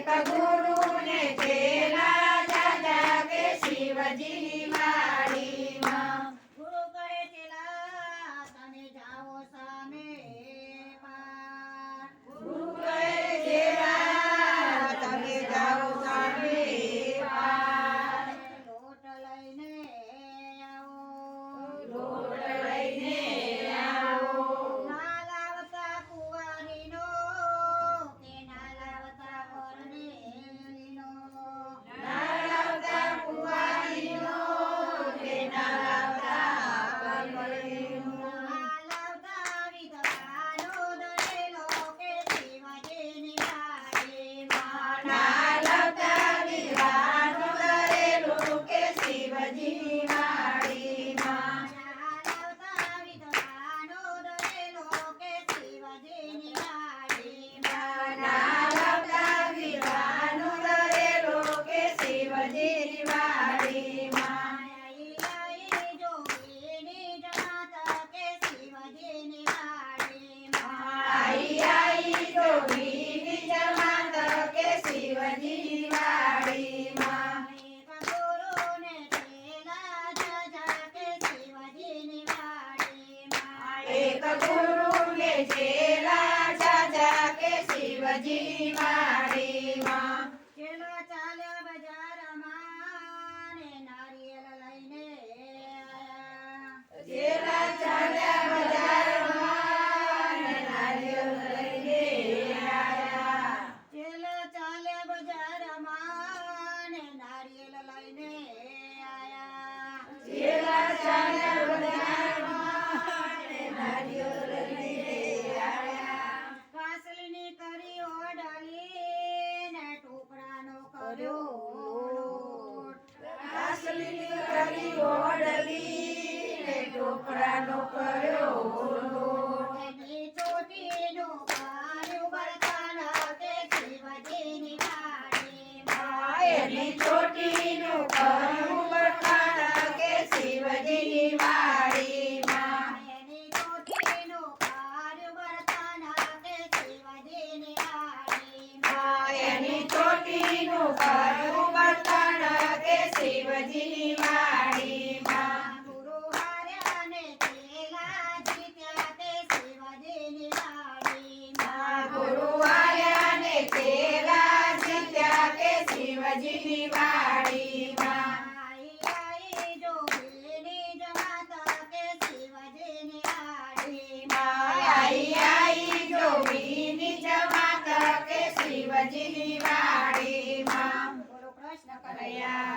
गुरु ने चेला जाजा के शिवजी वाड़ी मां गुरु कहे चेला तने जाओ सामे पार गुरु कहे चेला तने जाओ सामे पार लोट लईने आओ लोट लईने आओ ना लावता कुवारीनो के ना लावता પરણેલીનો ના લાવતા કુંવારીનો કે ના લાવતા પરણેલીનો ના લાવતા વિધવાનો દરેલો કે શિવજીની વાડીમાં ના લાવતા વિધવાનો દરેલું કે શિવજી વાડીમાં ના લાવતા વિધવાનો દરેલો કે શિવજીની વાડીમાં ના લાવતા વિધવાનો દરેલું કે શિવજી વાડીમાં આઈ આઈ જોગીની જમાત કે શિવજીની વાડીમાં આઈ આઈ જોગીની જમાત કે શિવજી વાડીમાં એક ગુરુને ચેલા જાજા કે શિવજીની વાડીમાં એક ગુરુ ને ચેલા જાજા કે શિવજી વાડીમાં ચેલા ચાલ્યા બજારમાં ને નારિયેળ લઈને આયા ચેલા ચાલ્યા બજારમાં ને નારિયેળ લઈને આયા ચેલા ચાલ્યા બજારમાં ને નારિયેળ લઈને આયા ચેલા ચાલ્યા બજારમાં ને નારિયેળ લઈને આયા કાસલીની કરી ઓડાલી ને ટોપરાનો કર્યો લોટ કાસલીની કરી ઓડલી ને ટોપરાનો કર્યો લોટ એની ચોટીનું કર્યું બળતાણ કે શિવજીની વાડીમાં એની ચોટીનું કરવું બળખાણ કે શિવજીની વાડીમાં એની ચોટીનું કર્યું બળતાણ કે શિવજીની વાડીમાં એની ચોટીનું કરવું બળખાણ કે શિવજીની વાડીમાં ગુરુ હાર્યા ને ચેલા જીત્યા કે શિવજીની વાડીમાં ગુરુ આયા ને ચેલા જીત્યા કે શિવજીની વાડીમાં આઈ આઈ જોગીની જમાત કે શિવજીની વાડીમાં આઈ આઈ જોગીની જમાત કે શિવજીની વાડીમાં બોલો કૃષ્ણ કનૈયા કનૈયા